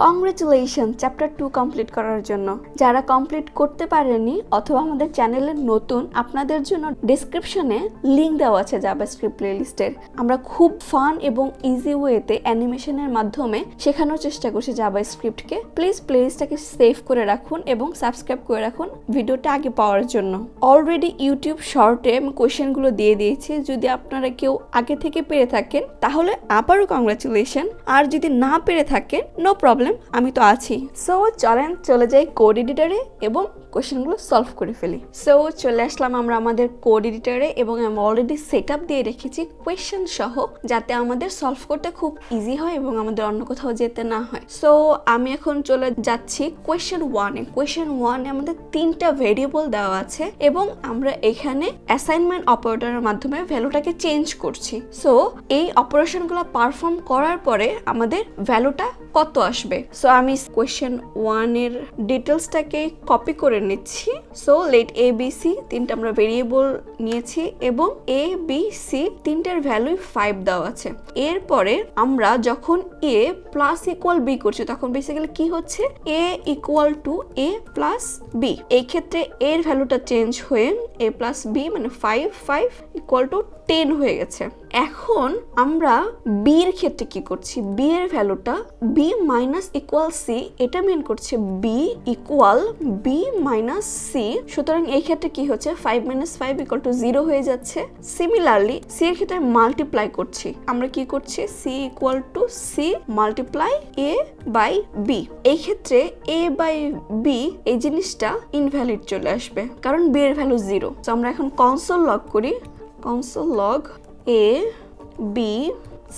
Congratulation chapter 2 complete করার জন্য। যারা কমপ্লিট করতে পারেনি অথবা আমাদের চ্যানেলে নতুন, আপনাদের জন্য ডেসক্রিপশনে লিংক দেওয়া আছে জাভাস্ক্রিপ্ট প্লেলিস্টের। আমরা খুব ফান এবং ইজি ওয়েতে অ্যানিমেশনের মাধ্যমে শেখানোর চেষ্টা করছি জাভাস্ক্রিপ্টকে। প্লিজ প্লেলিস্টটাকে সেভ করে রাখুন এবং সাবস্ক্রাইব করে রাখুন ভিডিওটা আগে পাওয়ার জন্য। অলরেডি ইউটিউব শর্টে আমি কোয়েশ্চেনগুলো দিয়ে দিয়েছি, যদি আপনারা কেউ আগে থেকে পেরে থাকেন তাহলে আবারও কংগ্রেচুলেশন, আর যদি না পেরে থাকেন নো প্রবলেম, আমি তো আছি। সো চলেন চলে যাই কোড এডিটরে এবং কোয়েশ্চেনগুলো সলভ করে ফেলি। সো চলে আসলাম আমরা আমাদের কোড এডিটরে এবং আমি অলরেডি সেট আপ দিয়ে রেখেছি কোয়েশ্চেন সহ, যাতে আমাদের সলভ করতে খুব ইজি হয় এবং আমাদের অন্য কোথাও যেতে না হয়। সো আমি এখন চলে যাচ্ছি কোয়েশ্চেন 1-এ। কোয়েশ্চেন 1-এ আমাদের 3টা ভেরিয়েবল দেওয়া আছে এবং আমরা এখানে অ্যাসাইনমেন্ট অপারেটরের মাধ্যমে ভ্যালুটাকে চেঞ্জ করছি। সো এই অপারেশনগুলো পারফর্ম করার পরে আমাদের ভ্যালুটা কত আসবে। সো আমি কোয়েশ্চেন 1-এর ডিটেলসটাকে কপি করে নিচ্ছি। So let A B C, 3টা আমরা ভেরিয়েবল নিয়েছি এবং এ বি সি 3টার ভ্যালু 5 দেওয়া আছে। এরপরে আমরা যখন এ প্লাস ইকুয়াল বি করছি তখন বেসিক্যালি কি হচ্ছে, A equal to A plus B. এই ক্ষেত্রে এর ভ্যালুটা চেঞ্জ হয়ে এ প্লাস বি মানে 5 ইকুয়াল টু 10 হয়ে গেছে। এখন আমরা বি এর ক্ষেত্রে কি করছি, বি এর ভ্যালুটা বি মাইনাস ইকুয়াল সি, এটা মিন করছে B equal B minus C. সুতরাং এই ক্ষেত্রে কি হচ্ছে, 5 মাইনাস 5 ইকুয়াল টু 0 হয়ে যাচ্ছে। সিমিলারলি সি এর ক্ষেত্রে মাল্টিপ্লাই করছি, আমরা কি করছি, C equal to C multiply A by B. এই ক্ষেত্রে এ বাই বি এই জিনিসটা ইনভ্যালিড চলে আসবে কারণ বি এর ভ্যালু 0। তো আমরা এখন কনসোল লগ করি, console log A B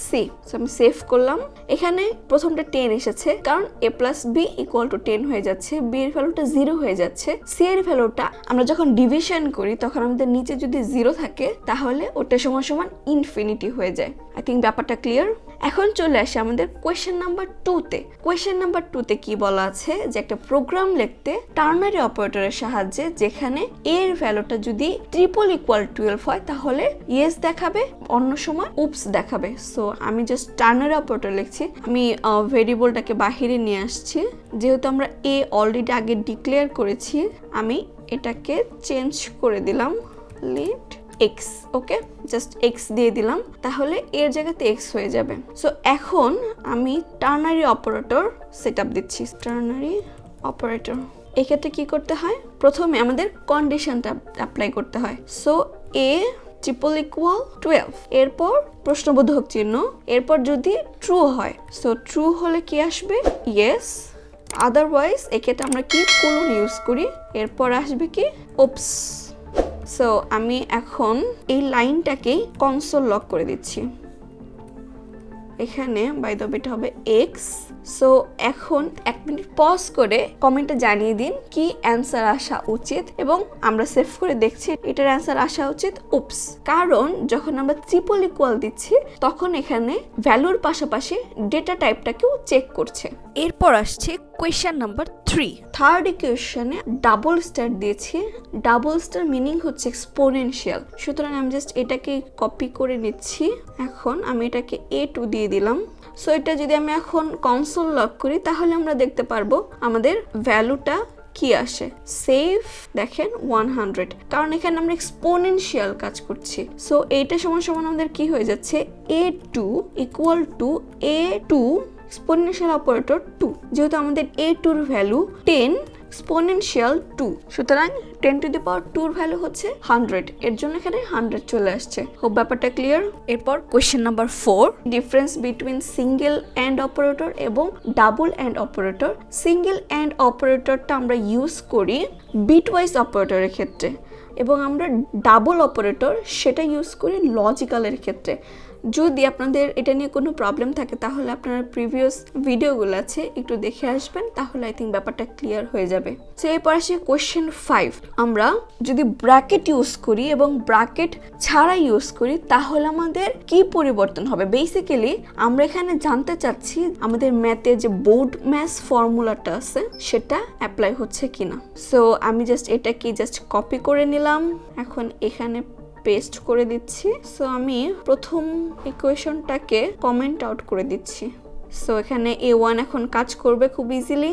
C. আমি সেভ করলাম। এখানে প্রথমটা 10 এসেছে কারণ এ প্লাস বি ইকুয়াল টু 10 হয়ে যাচ্ছে, বি এর ভ্যালুটা 0 হয়ে যাচ্ছে। সি এর ভ্যালুটা আমরা যখন ডিভিশন করি তখন আমাদের নিচে যদি 0 থাকে তাহলে ওটা সমান সমান ইনফিনিটি হয়ে যায়। আই থিঙ্ক ব্যাপারটা ক্লিয়ার। এখন চলে আসে আমাদের কোয়েশ্চেন নাম্বার 2-তে। কোয়েশ্চেন নাম্বার 2-তে কি বলা আছে যে একটা প্রোগ্রাম লিখতে টার্নারি অপারেটরের সাহায্যে যেখানে এর ভ্যালুটা যদি ট্রিপল ইকুয়াল 12 হয় তাহলে ইয়েস দেখাবে, অন্য সময় উপস দেখাবে। সো আমি জাস্ট টার্নারি অপারেটর লিখছি। আমি ভেরিয়েবলটাকে বাহিরে নিয়ে আসছি, যেহেতু আমরা এ অলরেডি আগে ডিক্লেয়ার করেছি আমি এটাকে চেঞ্জ করে দিলাম, লেট x, ওকে, জাস্ট x দিয়ে দিলাম, তাহলে এর জায়গাতে x হয়ে যাবে। সো এখন আমি টার্নারি অপারেটর সেট আপ দিচ্ছি। টার্নারি অপারেটর এই ক্ষেত্রে কি করতে হয়, প্রথমে আমাদের কন্ডিশনটা অ্যাপ্লাই করতে হয়। সো এ ট্রিপল ইকুয়াল 12, এরপর প্রশ্নবোধক চিহ্ন, এরপর যদি ট্রু হয়, সো ট্রু হলে কি আসবে, ইয়েস, আদারওয়াইজ এক্ষেত্রে আমরা কি কোলন ইউজ করি, এরপর আসবে কি উপস। সো আমি এখন এই লাইনটাকেই কনসোল লক করে দিচ্ছি। এখানে বাই দ্য ওয়ে এটা হবে x। সো এখন 1 মিনিট পজ করে কমেন্টে জানিয়ে দিন কি অ্যান্সার আসা উচিত এবং আমরা সেভ করে দেখছি এটার অ্যান্সার আসা উচিত উপস। কারণ যখন আমরা ট্রিপল ইকুয়াল দিচ্ছি তখন এখানে ভ্যালুর পাশাপাশি ডেটা টাইপটাকেও চেক করছে। এরপর আসছে কোয়েশ্চেন নাম্বার 3। থার্ড ইকুয়েশনে ডাবল স্টার দিয়েছি। ডাবল স্টার মিনিং হচ্ছে এক্সপোনেনশিয়াল, সুতরাং আমি জাস্ট এটাকে কপি করে নিচ্ছি। এখন আমি এটাকে A2 দিয়ে দিলাম। সো এটা যদি আমি এখন কনসোল লক করি তাহলে আমরা দেখতে পারবো আমাদের ভ্যালুটা কি আসে। সেভ, দেখেন 100, কারণ এখানে আমরা এক্সপোনেনশিয়াল কাজ করছি। সো এইটা সমান সমান আমাদের কি হয়ে যাচ্ছে, A2 equal to A2 exponential operator 2, যেহেতু আমাদের A2 এর ভ্যালু 10 এক্সপোনেনশিয়াল 2, সুতরাং 10 টু দি পাওয়ার 2 এর ভ্যালু হচ্ছে 100, এর জন্য এখানে 100 চলে আসছে। হোপ ব্যাপারটা ক্লিয়ার। এরপর question number 4, difference between single and operator এবং double and operator. Single and অপারেটরটা আমরা ইউজ করি বিটওয়াইজ অপারেটরের ক্ষেত্রে এবং আমরা ডাবল অপারেটর সেটা ইউজ করি লজিক্যালের ক্ষেত্রে। যদি আপনাদের এটা নিয়ে কোনো প্রবলেম থাকে তাহলে আপনারা প্রিভিয়াস ভিডিওগুলো আছে একটু দেখে আসবেন, তাহলে আই থিঙ্ক ব্যাপারটা ক্লিয়ার হয়ে যাবে। সো এরপর আসি কোয়েশ্চেন 5। আমরা যদি ব্র্যাকেট ইউজ করি এবং ব্র্যাকেট ছাড়া ইউজ করি তাহলে আমাদের কি পরিবর্তন হবে। বেসিক্যালি আমরা এখানে জানতে চাচ্ছি আমাদের ম্যাথে যে বোর্ড ম্যাথ ফর্মুলাটা আছে সেটা অ্যাপ্লাই হচ্ছে কিনা। সো আমি জাস্ট এটাকে জাস্ট কপি করে নিলাম, এখন এখানে পেস্ট করে দিচ্ছি। সো আমি প্রথম ইকুয়েশনটাকে কমেন্ট আউট করে দিচ্ছি। সো এখানে a1 এখন কাজ করবে খুব ইজিলি।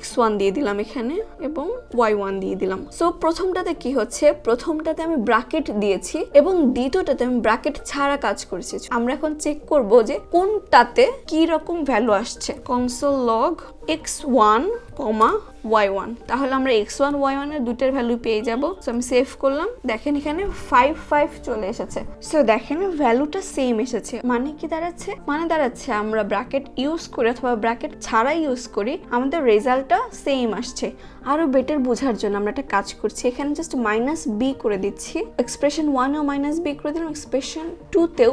x1 দিয়ে দিলাম এখানে এবং y1 দিয়ে দিলাম। সো প্রথমটাতে কি হচ্ছে, প্রথমটাতে আমি ব্র্যাকেট দিয়েছি এবং দ্বিতীয়টাতে আমি ব্র্যাকেট ছাড়া কাজ করেছি। আমরা এখন চেক করব যে কোনটাতে কি রকম ভ্যালু আসছে। কনসোল লগ x1, y1, তাহলে আমরা x1 y1 এর দুইটার ভ্যালু পেয়ে যাব। সো আমি সেভ করলাম, দেখেন এখানে 5 5 চলে এসেছে। সো দেখেন ভ্যালুটা সেম এসেছে, মানে কি দাঁড়াচ্ছে, মানে দাঁড়াচ্ছে আমরা ব্র্যাকেট ইউজ করি অথবা ব্র্যাকেট ছাড়া ইউজ করি আমাদের রেজাল্টটা সেম আসছে। আরো বেটার বোঝার জন্য আমরা একটা কাজ করছি, এখানে জাস্ট -b করে দিচ্ছি। এক্সপ্রেশন 1 এও -b করে দিলাম, এক্সপ্রেশন 2 তেও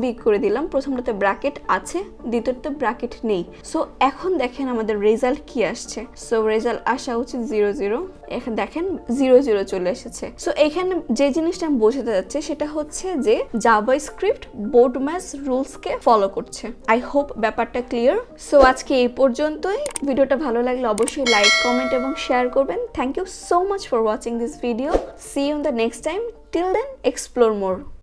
-b করে দিলাম। প্রথমটাতে ব্র্যাকেট আছে, দ্বিতীয়টাতে ব্র্যাকেট নেই। সো এখন দেখেন আমাদের রেজাল্ট কি আসছে। সো রেজাল্ট আসা উচিত 0 0, এখানে দেখেন 0 0 চলে এসেছে। সো এখানে যে জিনিসটা আমি বোঝাতে যাচ্ছি সেটা হচ্ছে যে জাভাস্ক্রিপ্ট বোর্ড ম্যাচ রুলস কে ফলো করছে। আই হোপ ব্যাপারটা ক্লিয়ার। সো আজকে এই পর্যন্তই। ভিডিওটা ভালো লাগলে অবশ্যই লাইক, কমেন্ট এবং শেয়ার করবেন। Thank you so much for watching this video. See you in the next time. Till then explore more.